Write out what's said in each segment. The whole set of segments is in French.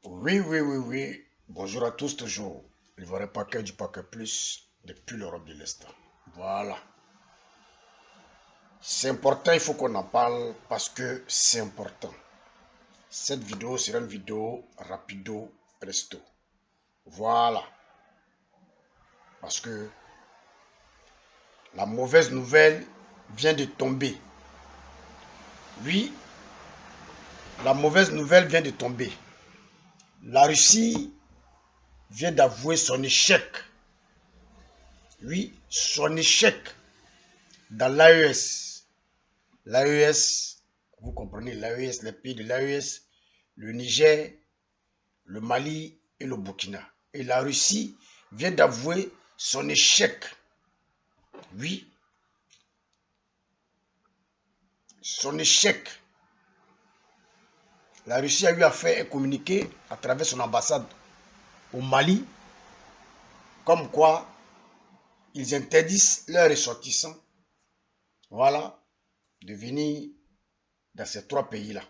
Oui, oui, oui, oui. Bonjour à tous toujours. Le vrai paquet du paquet plus depuis l'Europe de l'Est. Voilà. C'est important, il faut qu'on en parle parce que c'est important. Cette vidéo sera une vidéo rapido presto. Voilà. Parce que la mauvaise nouvelle vient de tomber. Oui, la mauvaise nouvelle vient de tomber. La Russie vient d'avouer son échec. Oui, son échec dans l'AES. L'AES, vous comprenez, l'AES, les pays de l'AES, le Niger, le Mali et le Burkina. Et la Russie vient d'avouer son échec. Oui, son échec. La Russie a eu à faire un communiqué à travers son ambassade au Mali, comme quoi ils interdisent leurs ressortissants, voilà, de venir dans ces trois pays-là.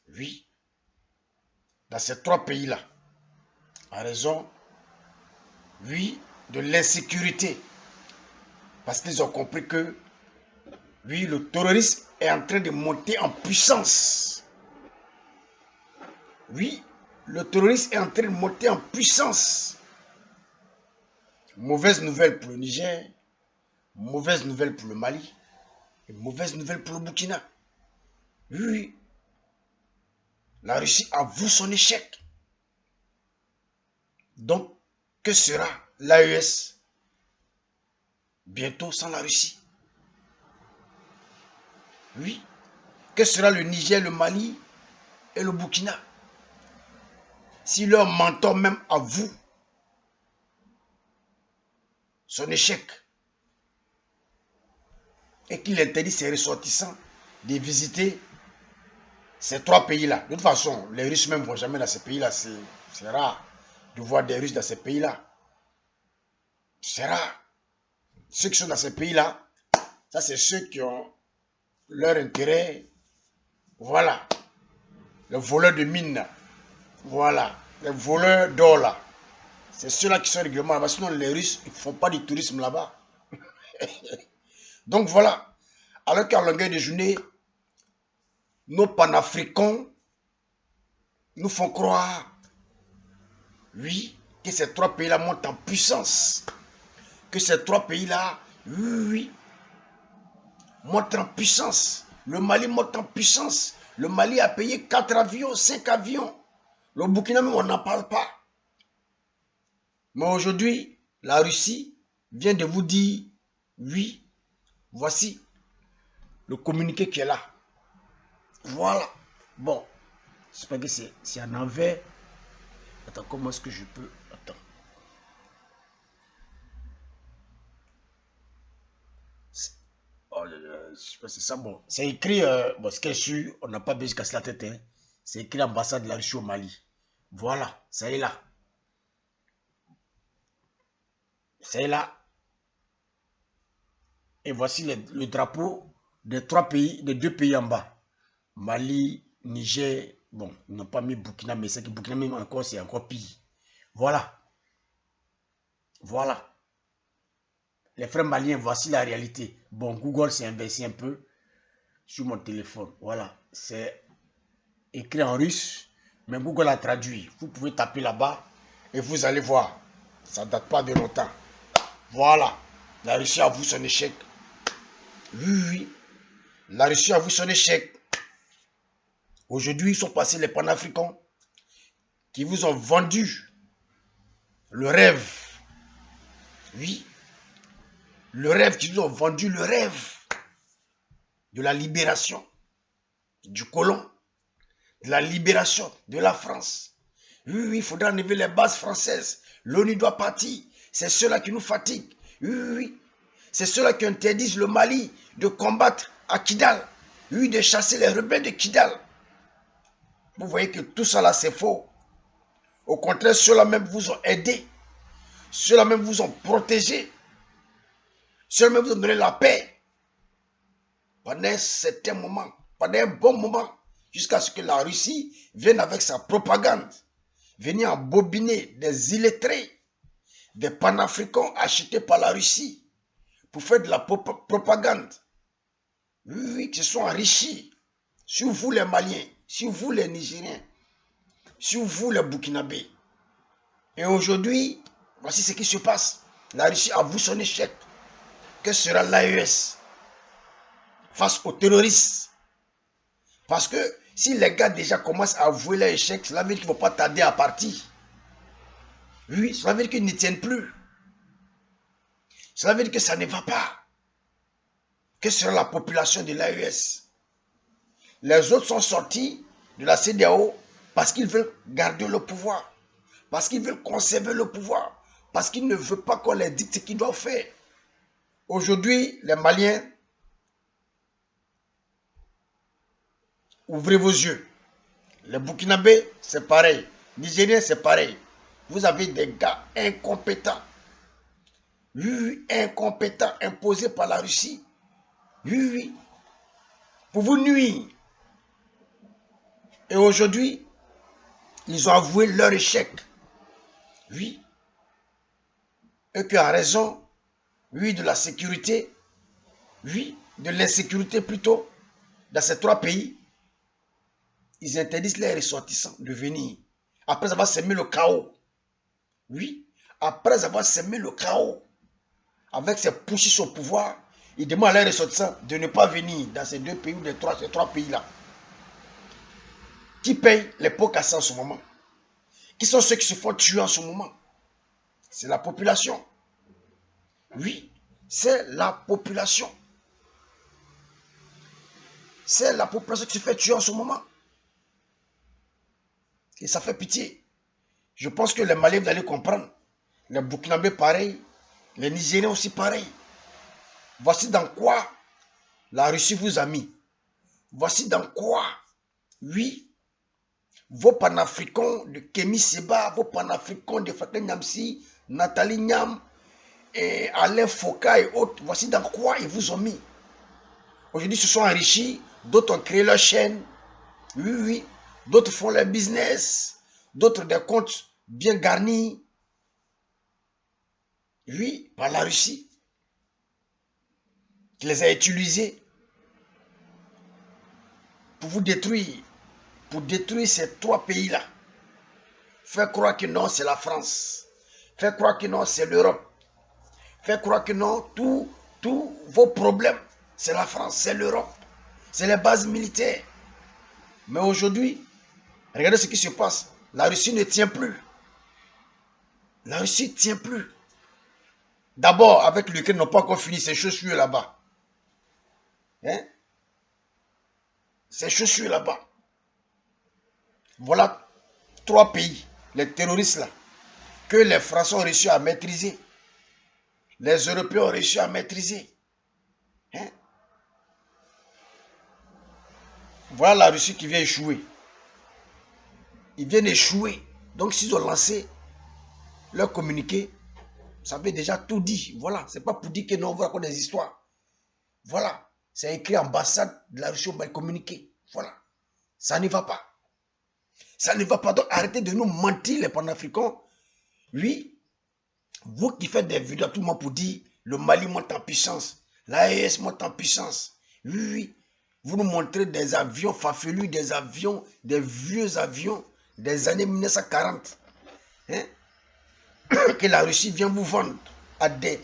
Oui, dans ces trois pays-là, en raison, oui, de l'insécurité. Parce qu'ils ont compris que, oui, le terrorisme est en train de monter en puissance. Oui, le terrorisme est en train de monter en puissance. Mauvaise nouvelle pour le Niger, mauvaise nouvelle pour le Mali, et mauvaise nouvelle pour le Burkina. Oui, oui, la Russie avoue son échec. Donc, que sera l'AES bientôt sans la Russie? Oui, que sera le Niger, le Mali et le Burkina? Si leur mentor même avoue son échec et qu'il interdit ses ressortissants de visiter ces trois pays-là. De toute façon, les Russes même ne vont jamais dans ces pays-là. C'est rare de voir des Russes dans ces pays-là. C'est rare. Ceux qui sont dans ces pays-là, ça c'est ceux qui ont leur intérêt. Voilà. Les voleurs de mines. Voilà. Les voleurs d'or là. C'est ceux-là qui sont régulièrement là-bas. Sinon, les Russes, ils ne font pas du tourisme là-bas. Donc voilà. Alors qu'à longueur de journée, nos panafricains nous font croire, oui, que ces trois pays-là montent en puissance. Que ces trois pays-là, oui, oui, montent en puissance. Le Mali monte en puissance. Le Mali a payé 4 avions, 5 avions. Le Burkina, même, on n'en parle pas. Mais aujourd'hui, la Russie vient de vous dire, oui, voici le communiqué qui est là. Voilà. Bon, j'espère que c'est en envers. Attends, comment est-ce que je peux... Attends. Oh, je sais pas si c'est ça. Bon, c'est écrit... bon, ce qui est sûr, on n'a pas besoin de casser la tête. Hein. C'est écrit ambassade de la Russie au Mali. Voilà, ça est là. C'est là. Et voici le drapeau des trois pays, des deux pays en bas. Mali, Niger, bon, ils n'ont pas mis Burkina, mais c'est que Burkina même encore, c'est encore pire. Voilà. Voilà. Les frères maliens, voici la réalité. Bon, Google s'est inversé un peu sur mon téléphone. Voilà. C'est écrit en russe, mais Google a traduit. Vous pouvez taper là-bas et vous allez voir. Ça ne date pas de longtemps. Voilà. La Russie avoue son échec. Oui, oui. La Russie avoue son échec. Aujourd'hui, ils sont passés les panafricains qui vous ont vendu le rêve. Oui, le rêve qui vous ont vendu, le rêve de la libération du colon, de la libération de la France. Oui, oui, il faudra enlever les bases françaises. L'ONU doit partir. C'est ceux-là qui nous fatiguent. Oui, oui, oui. C'est ceux-là qui interdisent le Mali de combattre à Kidal. Oui, de chasser les rebelles de Kidal. Vous voyez que tout ça là, c'est faux. Au contraire, ceux-là même vous ont aidé. Ceux-là même vous ont protégé. Ceux-là même vous ont donné la paix. Pendant un certain moment, pendant un bon moment, jusqu'à ce que la Russie vienne avec sa propagande, venir embobiner des illettrés, des panafricains achetés par la Russie pour faire de la propagande. Oui, oui, qui se sont enrichis. Sur vous les Maliens, sur vous les Nigériens, sur vous les Burkinabés. Et aujourd'hui, voici ce qui se passe. La Russie avoue son échec. Que sera l'AES face aux terroristes? Parce que si les gars déjà commencent à avouer leur échec, cela veut dire qu'ils ne vont pas tarder à partir. Oui, cela veut dire qu'ils ne tiennent plus. Cela veut dire que ça ne va pas. Que sera la population de l'AES? Les autres sont sortis de la CEDEAO parce qu'ils veulent garder le pouvoir, parce qu'ils veulent conserver le pouvoir, parce qu'ils ne veulent pas qu'on les dise ce qu'ils doivent faire. Aujourd'hui, les Maliens, ouvrez vos yeux. Les Burkinabés, c'est pareil. Les Nigériens, c'est pareil. Vous avez des gars incompétents. Oui, incompétents, imposés par la Russie. Oui, oui. Pour vous nuire. Et aujourd'hui, ils ont avoué leur échec. Oui. Et qu'en raison, oui, de la sécurité, oui, de l'insécurité plutôt, dans ces trois pays, ils interdisent les ressortissants de venir. Après avoir semé le chaos. Oui. Après avoir semé le chaos, avec ses pushes au pouvoir, ils demandent à leurs ressortissants de ne pas venir dans ces deux pays ou ces trois pays-là. Qui paye les pots cassés en ce moment? Qui sont ceux qui se font tuer en ce moment? C'est la population. Oui, c'est la population. C'est la population qui se fait tuer en ce moment. Et ça fait pitié. Je pense que les Maliens, vous allez comprendre. Les Burkinabés, pareil. Les Nigériens aussi, pareil. Voici dans quoi la Russie vous a mis. Voici dans quoi, oui, vos panafricains de Kémy Seba, vos panafricains de Fatou Nyamsi, Nathalie Nyam, et Alain Foka et autres, voici dans quoi ils vous ont mis. Aujourd'hui, ils se sont enrichis, d'autres ont créé leur chaîne, oui, oui, d'autres font leur business, d'autres des comptes bien garnis, oui, par la Russie, qui les a utilisés pour vous détruire, pour détruire ces trois pays-là. Faire croire que non, c'est la France. Faire croire que non, c'est l'Europe. Faire croire que non, tous vos problèmes, c'est la France, c'est l'Europe, c'est les bases militaires. Mais aujourd'hui, regardez ce qui se passe. La Russie ne tient plus. La Russie ne tient plus. D'abord, avec l'Ukraine, n'ont pas encore fini ses chaussures là-bas. Hein? Ses chaussures là-bas. Voilà trois pays, les terroristes là, que les Français ont réussi à maîtriser. Les Européens ont réussi à maîtriser. Hein? Voilà la Russie qui vient échouer. Ils viennent échouer. Donc s'ils ont lancé leur communiqué, ça veut déjà tout dit. Voilà, c'est pas pour dire que non, on va raconter des histoires. Voilà, c'est écrit ambassade de la Russie, on va communiquer. Voilà, ça ne va pas. Ça ne va pas. Donc arrêtez de nous mentir, les panafricains. Oui, vous qui faites des vidéos à tout le monde pour dire le Mali monte en puissance, l'AES monte en puissance. Oui, oui. Vous nous montrez des avions farfelus, des avions, des vieux avions des années 1940. Hein? Que la Russie vient vous vendre à des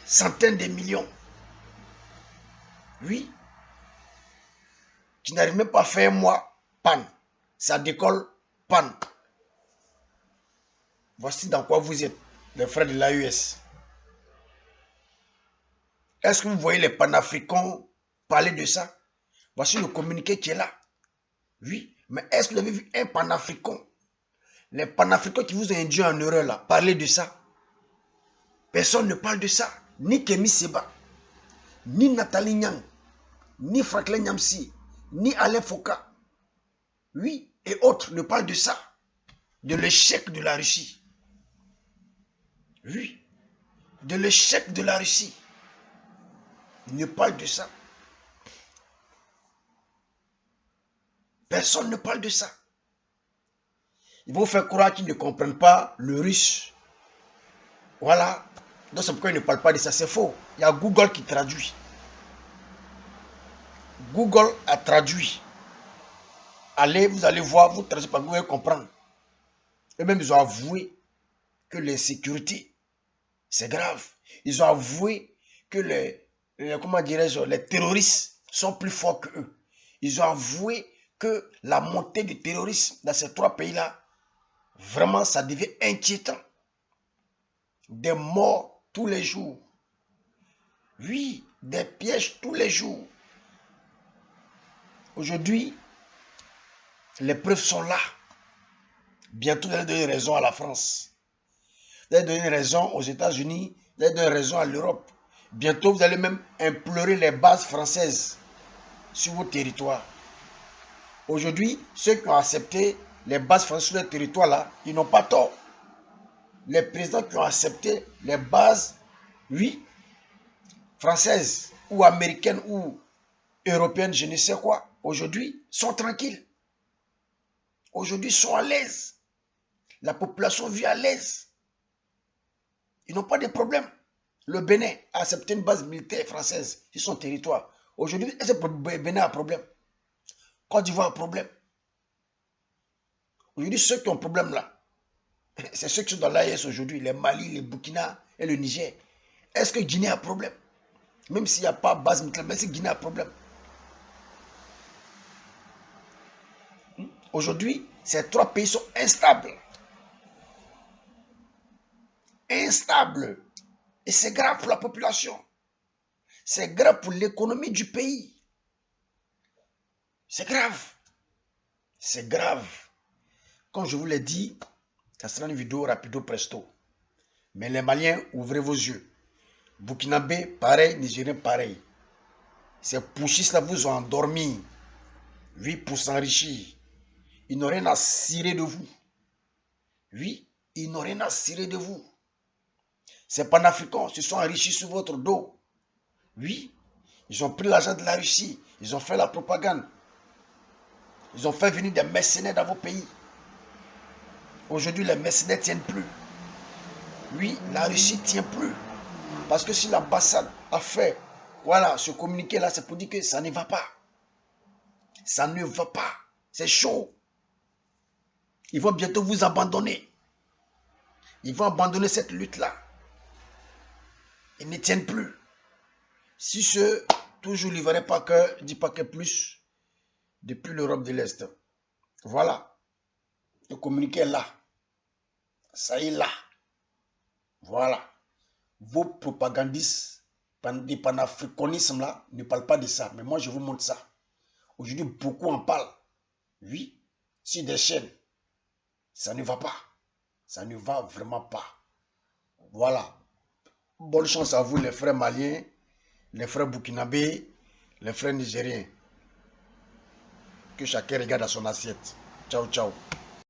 centaines de millions. Oui. Qui n'arrive même pas à faire un mois, panne. Ça décolle, panne. Voici dans quoi vous êtes, les frères de l'AES. Est-ce que vous voyez les panafricains parler de ça? Voici le communiqué qui est là. Oui, mais est-ce que vous avez vu un panafricain? Les panafricains qui vous ont induit en erreur là, parler de ça? Personne ne parle de ça. Ni Kémy Seba, ni Nathalie Nyang, ni Franklin Nyamsi, ni Alain Foka. Oui, et autres ne parlent de ça. De l'échec de la Russie. Oui, de l'échec de la Russie. Ils ne parlent de ça. Personne ne parle de ça. Ils vont faire croire qu'ils ne comprennent pas le russe. Voilà. Donc c'est pourquoi ils ne parlent pas de ça. C'est faux. Il y a Google qui traduit. Google a traduit. Allez, vous allez voir, vous traduisez par Google, comprendre. Eux-mêmes, ils ont avoué que l'insécurité, c'est grave. Ils ont avoué que comment dirais-je, les terroristes sont plus forts qu'eux. Ils ont avoué que la montée du terrorisme dans ces trois pays-là, vraiment, ça devient inquiétant. Des morts tous les jours. Oui, des pièges tous les jours. Aujourd'hui, les preuves sont là. Bientôt, vous allez donner raison à la France. Vous allez donner raison aux États-Unis. Vous allez donner raison à l'Europe. Bientôt, vous allez même implorer les bases françaises sur vos territoires. Aujourd'hui, ceux qui ont accepté les bases françaises sur les territoires là, ils n'ont pas tort. Les présidents qui ont accepté les bases, oui, françaises ou américaines ou européennes, je ne sais quoi, aujourd'hui, sont tranquilles. Aujourd'hui, sont à l'aise. La population vit à l'aise. Ils n'ont pas de problème. Le Bénin a accepté une base militaire française sur son territoire. Aujourd'hui, est-ce que le Bénin a un problème? Côte d'Ivoire a un problème. Aujourd'hui, ceux qui ont un problème là, c'est ceux qui sont dans l'AES aujourd'hui, les Mali, les Burkina et le Niger. Est-ce que Guinée a un problème? Même s'il n'y a pas de base militaire, mais si Guinée a un problème. Aujourd'hui, ces trois pays sont instables. Instables. Et c'est grave pour la population. C'est grave pour l'économie du pays. C'est grave. C'est grave. Comme je vous l'ai dit, ça sera une vidéo rapido presto. Mais les Maliens, ouvrez vos yeux. Burkinabé, pareil. Nigérien, pareil. Ces pouchistes-là vous ont endormi. Oui, pour s'enrichir. Ils n'ont rien à cirer de vous. Oui, ils n'ont rien à cirer de vous. Ces panafricains se sont enrichis sur votre dos. Oui, ils ont pris l'argent de la Russie. Ils ont fait la propagande. Ils ont fait venir des mercenaires dans vos pays. Aujourd'hui, les mercenaires ne tiennent plus. Oui, la Russie ne tient plus. Parce que si l'ambassade a fait, voilà, ce communiqué-là, c'est pour dire que ça ne va pas. Ça ne va pas. C'est chaud. Ils vont bientôt vous abandonner. Ils vont abandonner cette lutte-là. Ils ne tiennent plus. Si ce, toujours livrer pas que 10 paquets plus depuis l'Europe de l'Est. Voilà. Le communiqué est là. Ça y est là. Voilà. Vos propagandistes des panafricanismes là ne parlent pas de ça. Mais moi, je vous montre ça. Aujourd'hui, beaucoup en parlent. Oui, sur des chaînes. Ça ne va pas. Ça ne va vraiment pas. Voilà. Bonne chance à vous, les frères maliens, les frères burkinabés, les frères nigériens. Que chacun regarde à son assiette. Ciao, ciao.